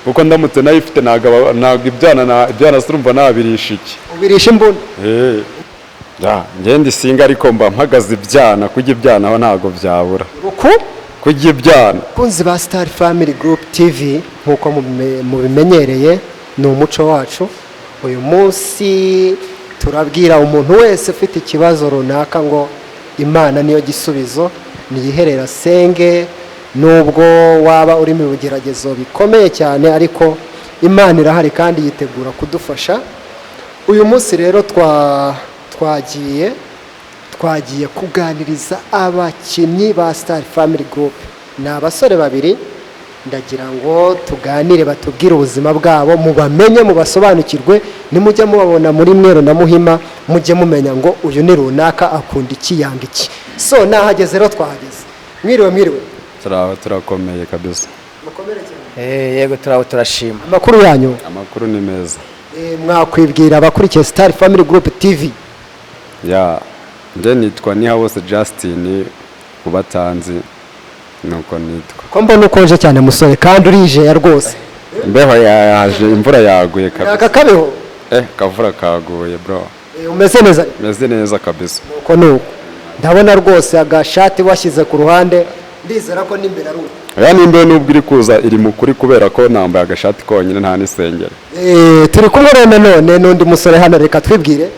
kuko ndamutse nayifite ntabwo ibyana surumva nabirisha iki ubirisha imbunda ngende isinga ariko mba mpagaze ibyana kujya ibyana aho ntabwo byabura kujya ibyana. Kunzi ba Star Family Group TV nkuko mubimenyereye ni umuco wacu. Uyu munsi turabwira umuntu wese ufite ikibazo runaka ngo Imana niyo gisubizo, niyiherera senge. Nubwo waba uri mu bigeragezo bikomeye cyane ariko Imana irahari kandi yitegura kudufasha. Uyu munsi rero twagiye kuganiriza abakinnyi ba Star Family Group. Ni abasore babiri, ndagira ngo tuganire batubwire ubuzima bwabo, mubamenye mubasobanukirwe, nimujya mubabona muri Mwero na Muhima mujye mumenya ngo uyu ni runaka akunda iki yanga iki. So nahageze rero twahageze. Mwiriwe turakomeye kabisa. Mukomere cyane. Yego turashima. Amakuru yanyu? Amakuru ni meza. Mwakwibwira abakurikiye Star Family Group TV? Nde nitwa Nihabose Justin kubatanzi nuko nitwa. Ko mbona ukonje cyane musore kandi urije rwose. Mbeho yaje imvura yaguye kabisa. Akabeho? Kavura kaguye bro. Umeze neza? Meze neza kabisa. Nuko ndabona rwose agashati washyize ku ruhande, ndizera ko n'imbere ari uko. Nimbe nubwo iri kuza iri mukuri kubera ko nambaye agashati konyine nta n'isengeri. Turi kumwe none n'undi musore hano, reka twibwire.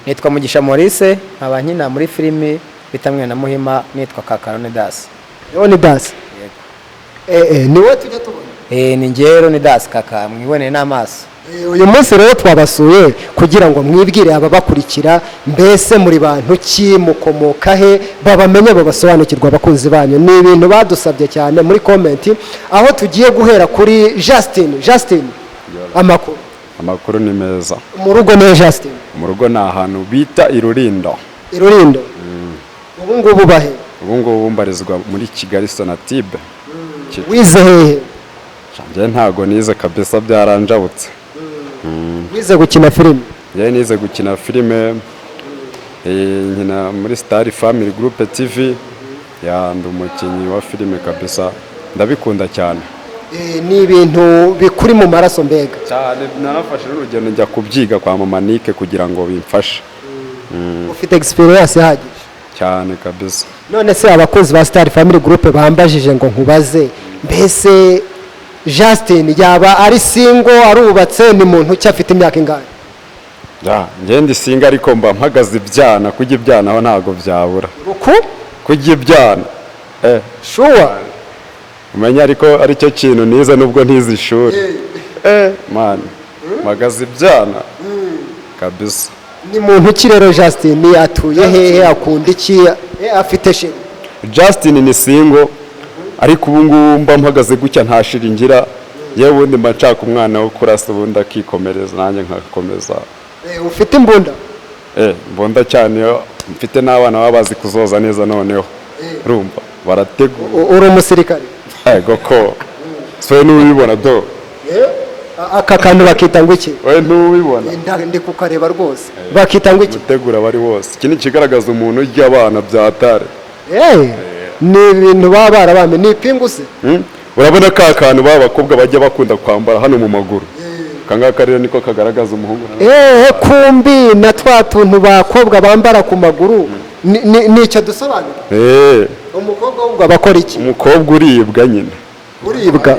Nitwa Mugisha Maurice, nkaba nkina muri filimi bitamwe na Muhima, nitwa Leonidas. Leonidas? Yego. Niwe tujya tubona? Ni njyewe Leonidas kaka, mwiboneye n'amaso. Uyu munsi rero twabasuye kugira ngo mwibwire ababakurikira, mbese muri bantu ki, mukomoka he, babamenye babasobanukirwa abakunzi banyu. Ni ibintu badusabye cyane muri comment, aho tugiye guhera kuri Justin. Amakuru ni meza. Mu rugo ne Justin? Mu rugo ni ahantu bita Irurindo. Ubu ngubu bahe? Ubu ngubu mbarizwa muri Kigali Sonatube. Wize hehe? Njye ntago nize kabisa, byaranjabutse. Wize gukina filime? Njye nize gukina filime, nkina muri Star Family Group TV. Ndi umukinnyi wa filime kabisa, ndabikunda cyane. Ni ibintu bikuri mu maraso mbega cyane. Narafashe n'urugendo njya kubyiga kwa mama Nike kugira ngo bimfashe. Ufite experience ihagije cyane kabisa. None se abakozi ba Star Family Group bambajije ngo nkubaze, mbese Justin yaba ari single, arubatse, ni muntu ki, afite imyaka ingahe? Ngende isinga ariko mba mpagaze ibyana kujya ibyana aho ntabwo byabura. Kujya ibyana sure umenya ariko aricyo kintu nize nubwo ntize ishuri. Man mpagaze ibyana kabisa. Ni muntu ki rero Justin? Atuye hehe, akunda iki, afite sheri? Justin ni single ariko ubu ngubu mba mpagaze gutya nta shiri ngira, yewe ubundi mba nshaka umwana wo kurasa ubundi akikomereza nanjye nkakomeza. Ufite imbunda? Imbunda cyane, mfite n'abana baba bazi kuzoza neza, noneho urumva barategura. Uri umusirikare? Yego ko so n'ubibona do. Aka kantu bakita ngo iki? Wowe n'ubibona? Ndi kukareba rwose. Bakita ngo iki? Gutegura bari bose. Iki ni kigaragaza umuntu urya abana byatare. Ni ibintu baba barabame. Ni ipingu se? Urabona ka kantu b'abakobwa bajya bakunda kwambara hano mu maguru. Kangaka rero niko kagaragaza umuhungu. Kumbi na twa tuntu bakobwa bambara ku maguru nicyo dusobanura. Umukobwa w'ubwo abakora iki? Umukobwa uribwa nyine. Uribwa?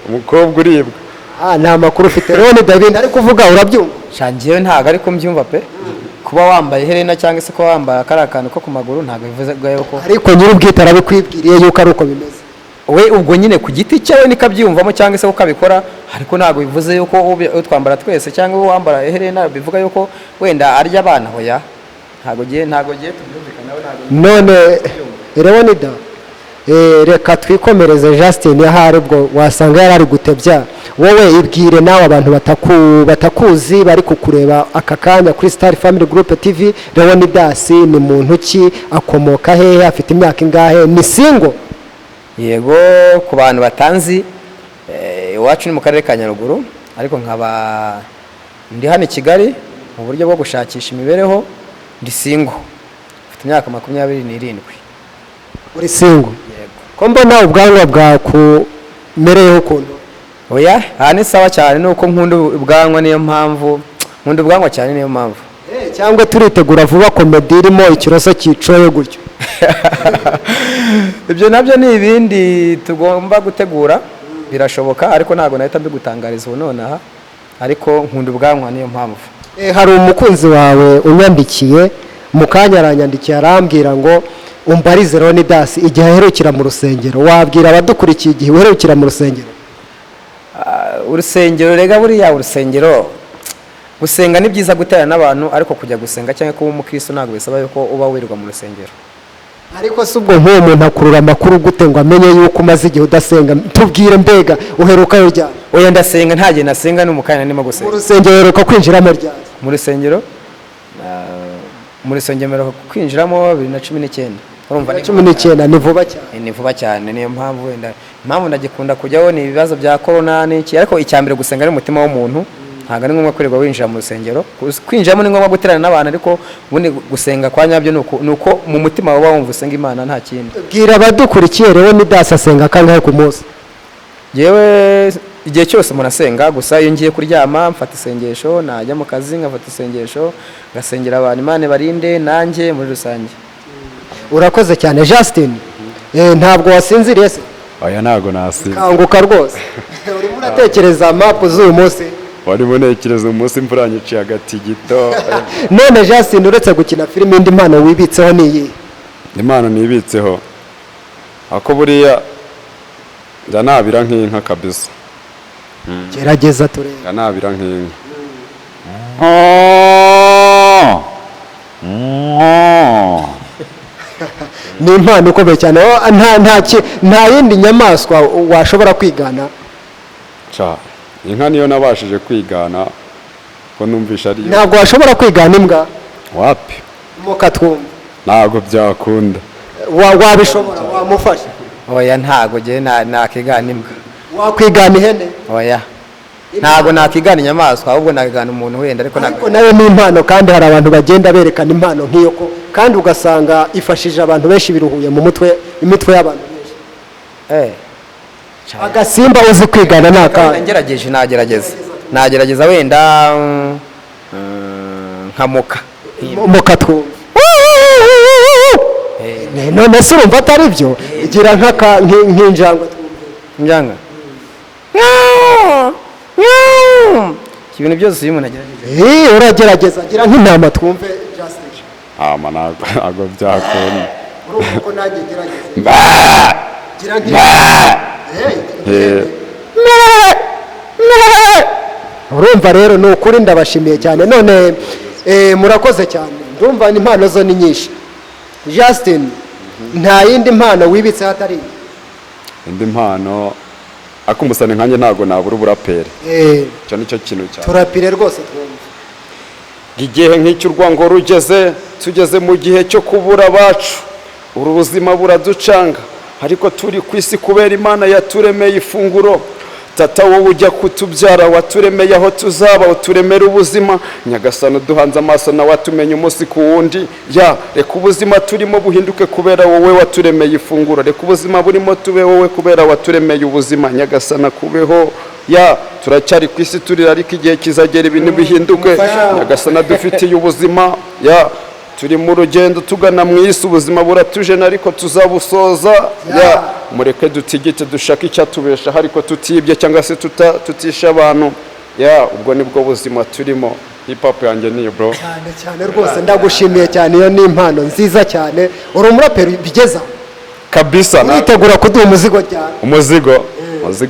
Umukobwa uribwa. Nta makuru ufite rero, ni David ari kuvuga, urabyumva? Njyewe ntago ariko mbyumva pe. Kuba wambaye iherena cyangwa se ko wambara kari akantu ko ku maguru ntago bivuze ko. Ariko nyir'ubwite arabikwibwiriye yuko ari uko bimeze. We ubwo nyine ku giti cyawe nikabyumvamo cyangwa se ukabikora, ariko ntago bivuze yuko utwambara twese cyangwa wambara iherena bivuga yuko wenda arya abana. Hoya ntago giye tubyumvikana nawe. None Leonida, reka twikomereze Justin, yahari ubwo wasanga yarari gutebya. Wowe ibwire nawe abantu batakuzi bari kukureba aka kanya kuri Star Family Group TV. Leonidas ni muntu ki, akomoka hehe, afite imyaka ingahe, ni single? Yego, ku bantu batanzi, iwacu ni mu karere ka Nyaruguru, ariko nkaba ndi hano i Kigali mu buryo bwo gushakisha imibereho. Ndi single, mfite imyaka 27. Uri single? Yego. Ko mbona ubwanwa mereyeho ukuntu. oya aha ni sawa cyane nuko nkunda ubwanwa niyo mpamvu nkunda ubwanwa cyane niyo mpamvu cyangwa turitegura vuba komedi irimo ikiroso cyicoye gutyo. ibyo nabyo ni ibindi tugomba gutegura birashoboka ariko ntabwo nahita mbigutangariza ubu nonaha ariko nkunda ubwanwa niyo mpamvu. Hari umukunzi wawe unyandikiye mu kanya aranyandikiye arambwira ngo umbarize Leonidas igihe aherukira mu rusengero, wabwira abadukurikiye igihe uherukira mu rusengero? Urusengero rega buriya urusengero gusenga ni byiza guterana n'abantu ariko kujya gusenga cyangwa kuba umukristo ntabwo bisaba yuko uba wirirwa mu rusengero. Ariko si ubwo nk'uwo muntu akurura amakuru gute ngo amenye yuko umaze igihe udasenga? Tubwire mbega uherukayo ryari? Oya ndasenga nta gihe nasenga n'umukanya ndimo gusenga. Mu rusengero uheruka kwinjiramo ryari? Mu rusengero mperuka kwinjiramo 2019. Urumva 2019 ni vuba cyane. Ni vuba cyane niyo mpamvu wenda impamvu ndagikunda kujyaho ni ibibazo bya corona n'iki ariko icyambere gusenga n'umutima w'umuntu ntabwo ari ngombwa kwirirwa winjira mu rusengero. Kwinjiramo ni ngombwa guterana n'abantu ariko ubundi gusenga kwa nyabyo nuko mu mutima wawe wumva usenga Imana nta kindi. Bwira abadukurikiye Leonidas asenga kangahe ku munsi? Yewe igihe cyose umuntu asenga gusa iyo ngiye kuryama mfata isengesho najya mu kazi ngafata isengesho ngasengera abantu Imana barinde nanjye muri rusange. Urakoze cyane Justin. Ntabwo wasinziriye se? oya ntago nasinze. Kanguka rwose. Urimo uratekereza mapu z'uyu munsi? warimo ntekereza umunsi imvura yanyiciye agati gito. None Justin uretse gukina filime indi mpano wibitseho ni iyi? impano nibitseho ako buriya njya nabira nk'inka kabisa. Gerageza turebe. njya nabira nk'inka. Ni impano ikomeye cyane. Nta yindi nyamaswa washobora kwigana? inka niyo nabashije kwigana ko numvisha ari. Ntabwo washobora kwigana imbwa? wapi Muka twumva. ntabwo byakunda. Wabishobora wamufasha? Oya ntago je nakigana imbwa. Wakwigana ihene? Oya ntago nakigana inyamaswa ahubwo nakigana umuntu wenda ariko nayo ni impano kandi hari abantu bagenda berekana impano nk'iyo ko kandi ugasanga ifashije abantu benshi biruhuye mu imitwe y'abantu benshi. Agasimba uzi kwigana naka? Ngerageje nagerageza wenda nkamuka muka twumva. None se urumva atari byo? Gira nk'injangwe twumva. Njanga ibintu byose uyu muntu agerageza. Uragerageza gira nk'intama twumve Justin. ntabwo byakunda. Urumva ko nanjye gerageza. Gira nk'intama. Urumva rero ni ukuri ndabashimiye cyane. None murakoze cyane. Ndumva impano zo ni nyinshi. Justin nta yindi mpano wibitse hatari? indi mpano akumusane nkanjye ntabwo nabura uburaperi. icyo nicyo kintu cyane. Turapire rwose twumva. igihe nk'icyo urwango rugeze tugeze mu gihe cyo kubura abacu uru buzima buraducanga ariko turi ku isi kubera Imana yaturemeye ifunguro. Tata wowe ujya kutubyara waturemeye aho tuzaba uturemera ubuzima nyagasano duhanze amaso na watumenya umunsi ku wundi reka ubuzima turimo buhinduke kubera wowe waturemeye ifunguro. Reka ubuzima burimo tube wowe kubera waturemeye ubuzima nyagasana kubeho turacyari ku isi turira ariko igihe kizagera ibintu bihinduke nyagasana dufitiye ubuzima turi mu rugendo tugana mu isi ubuzima buratujena ariko tuzabusoza mureke dutigite dushaka icyatubesha ariko tutibye cyangwa se tutisha abantu ubwo nibwo buzima turimo. hip hop yanjye niyo bro cyane rwose ndagushimiye cyane. Iyo ni impano nziza cyane. Uri umuraperi bigeza kabisa. Witegura kuduha umuzigo cyane? umuzigo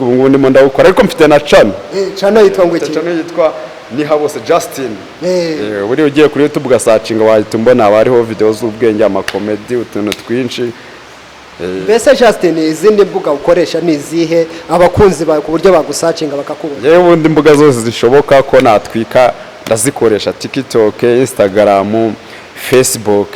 ubu ngubu ndimo ndawukora ariko mfite na channel yitwa ngo iki? channel yitwa nihabose Justin. buri ugiye kuri YouTube ugasacinga wahita umbona hariho video z'ubwenge amakomedi utuntu twinshi. Mbese Justin izindi mbuga ukoresha ni izihe abakunzi bawe ku buryo bagusacinga bakakubona? yewe ubundi mbuga zose zishoboka ko natwika ndazikoresha TikTok, Instagram, Facebook,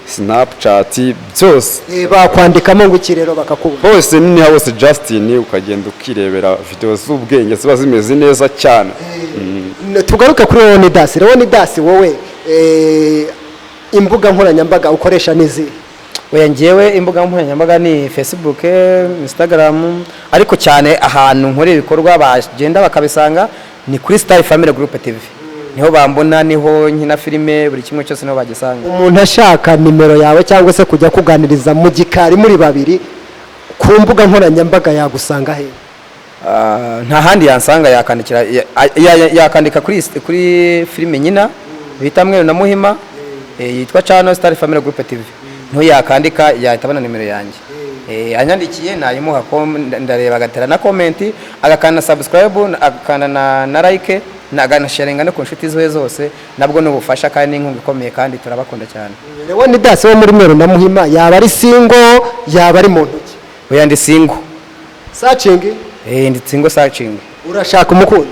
Snapchat byose. Bakwandikamo ngo iki rero bakakubona? Hose ni hose Justin ukagenda ukirebera video z'ubwenge ziba zimeze neza cyane. Tugaruke kuri Leonidas wowe imbuga nkoranyambaga ukoresha nizi? oya njyewe imbuga nkoranyambaga ni Facebook, Instagram, ariko cyane ahantu nkorera ibikorwa bagenda bakabisanga ni kuri Star Family Group TV. Niho bambona, niho nkina filime, buri kimwe cyose niho bagisanga. Umuntu ashaka nimero yawe cyangwa se kujya kuganiriza mu gikari muri babiri ku mbuga nkoranyambaga yagusanga he? Nta handi yansanga, yakandikira yakandika kuri filime nyina bita Mweru na Muhima, yitwa channel Star Family Group TV. Niho yakandika yahitabana nimero yanjye. Anyandikiye nayimuha ndareba, agatera na comment, agakanda subscribe, agakanda na like, nagana sharinga no ku nshuti ziwe zose. Nabwo n'ubufasha kandi n'inkunga ikomeye, kandi turabakunda cyane. Rewo ni dasi wo muri Mweru na Muhima, yaba ari single yaba ari mu ntoki? Oya ndi single. Searching? Ndi single searching. Urashaka umukunzi?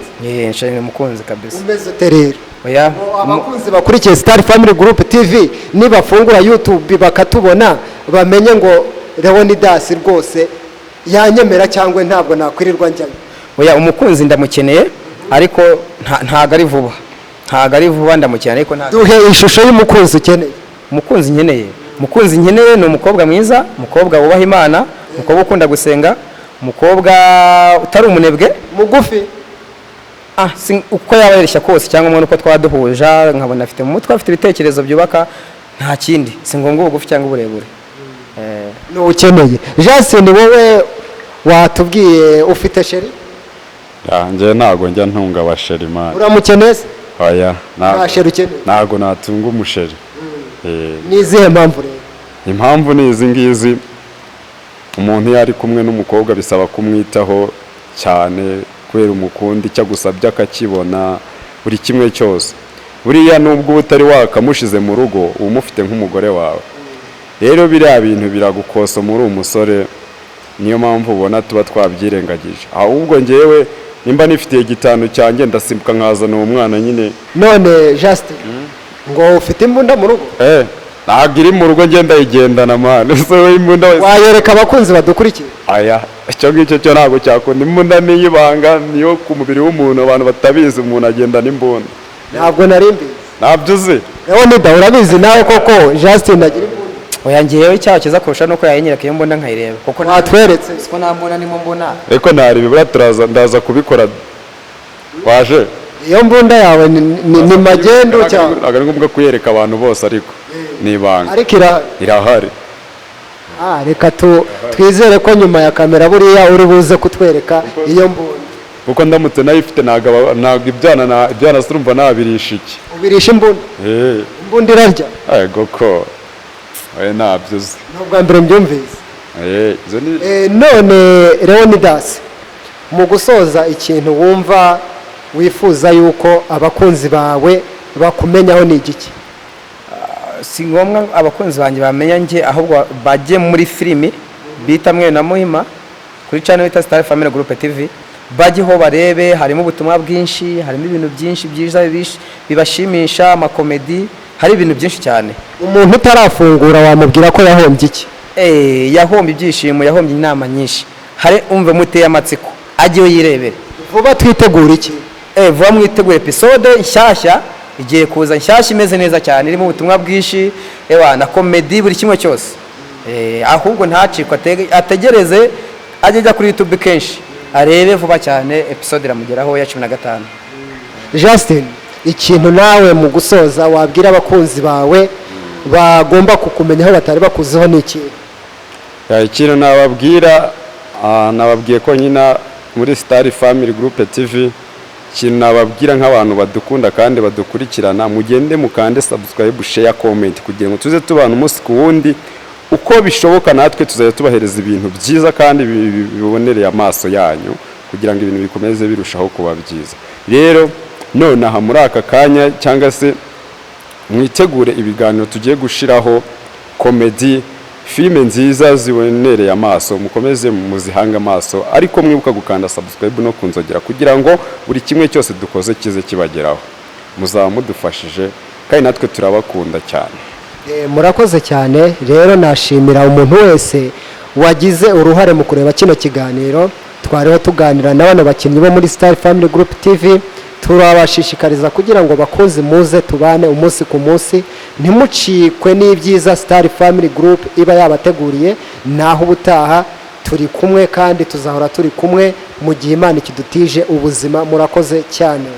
Nshaka umukunzi kabisa. Umeze terero. Oya, abakunzi bakurikiye Star Family Group TV nibafungura YouTube bakatubona bamenye ngo Leonidas rwose yanyemera cyangwa ntabwo nakwirirwa njya. Oya, umukunzi ndamukeneye ariko ntago ari vuba. Ntago ari vuba, ndamukeneye ariko ntago. Duhe ishusho y'umukunzi ukeneye. Umukunzi nkeneye ni umukobwa mwiza, umukobwa wubaha Imana, umukobwa ukunda gusenga, umukobwa utari umunebwe, mugufi. Uko yaba yereshya kose cyangwa umuntu uko twaduhuja nkabona afite mu mutwe, afite ibitekerezo byubaka, nta kindi, si ngombwa ubugufi cyangwa uburebure. No ukeneye. Justin, wowe watubwiye ufite sheri? Njye ntago njya ntunga abasheri man. Uramukeneye? Oya, nta sheri ukeneye. Ntago natunga umusheri. Nizihe mpamvu rero? Impamvu ni izi ngizi: umuntu yari kumwe n'umukobwa bisaba kumwitaho cyane, kubera umukundi icyo agusabye akakibona buri kimwe cyose. Buriya nubwo utari wakamushize mu rugo umufite nk'umugore wawe. Rero biriya bintu biragukosa muri umusore, niyo mpamvu ubona tuba twabyirengagije. Ahubwo njyewe nimba nifitiye igitano cyanjye ndasimbuka nkazana uwo mwana nyine. None Justin, ngo ufite imbunda mu rugo? Ntabwo iri mu rugo, ngenda yigendana mwana. Wayereka abakunzi badukurikiye? Aya, icyo ngicyo cyo ntabwo cyakunda. Imbunda n'iyibanga niyo ku mubiri w'umuntu, abantu batabizi umuntu agenda n'imbunda. Ntabwo nari mbizi. Ntabyo uzi? Leonidas urabizi nawe koko Justin agira imbunda? Oya, njyewe icyaha kiza kurusha nuko yayinyereka iyo mbunda nkayireba, kuko natweretse siko nta mbunda nimo mbona. Ariko ntaribibura, ndaza kubikora. Waje? Iyo mbunda yawe ni magendo cyane. Ntabwo ari ngombwa kuyereka abantu bose, ariko ni ibanga. Ariko irahari. Reka twizere ko nyuma ya kamera buriya uri buze kutwereka iyo mbunda. Kuko ndamutse nayifite ntabwo ibyana surumva nabirisha iki. Ubirisha imbunda? Imbunda irarya? Yego ko. Oya, ntabyo uzi. Nubwo mbere mbyumvise. None Leonidas, mu gusoza ikintu wumva wifuza yuko abakunzi bawe bakumenyaho ni igiki? Si ngombwa abakunzi banjye bamenya njye, ahubwo bajye muri filimi bita Mweru na Muhima kuri channel bita Star Family Group TV, bajyeho barebe. Harimo ubutumwa bwinshi, harimo ibintu byinshi byiza bibashimisha, amakomedi, hari ibintu byinshi cyane. Umuntu utarafungura wamubwira ko yahombye iki? Yahombye ibyishimo, yahombye inama nyinshi. Hari umve muteye amatsiko, ajyeho yirebere. Vuba twitegura iki? Vuba mwitegure episode nshyashya igiye kuza, nshyashya imeze neza cyane, irimo ubutumwa bwinshi na komedi, buri kimwe cyose. Ahubwo ntacikwa, ategereze, ajya kuri YouTube kenshi, arebe vuba cyane episode iramugeraho ya 15. Justin, ikintu nawe mu gusoza wabwira abakunzi bawe bagomba kukumenyaho batari bakuziho ni iki? Ikintu nababwiye ko nyina muri Star Family Group TV, ikintu nababwira nk'abantu badukunda kandi badukurikirana, mugende mukande subscribe, share, comment kugira ngo tuze tubana umunsi ku wundi. Uko bishoboka natwe tuzajya tubahereza ibintu byiza kandi bibonereye amaso yanyu, kugira ngo ibintu bikomeze birushaho kuba byiza. Rero nonaha muri aka kanya cyangwa se mwitegure ibiganiro tugiye gushiraho, komedi, filime nziza zibonereye amaso, mukomeze muzihanga amaso, ariko mwibuka gukanda subscribe no kunzogera kugira ngo buri kimwe cyose dukoze kize kibageraho. Muzaba mudufashije kandi natwe turabakunda cyane. Murakoze cyane. Rero nashimira umuntu wese wagize uruhare mu kureba kino kiganiro. Twariho tuganira na bano bakinnyi bo muri Star Family Group TV, turabashishikariza kugira ngo bakunze muze tubane umunsi ku munsi, ntimucikwe n'ibyiza Star Family Group iba yabateguriye. Naho ubutaha turi kumwe kandi tuzahora turi kumwe mu gihe Imana ikidutije ubuzima. Murakoze cyane.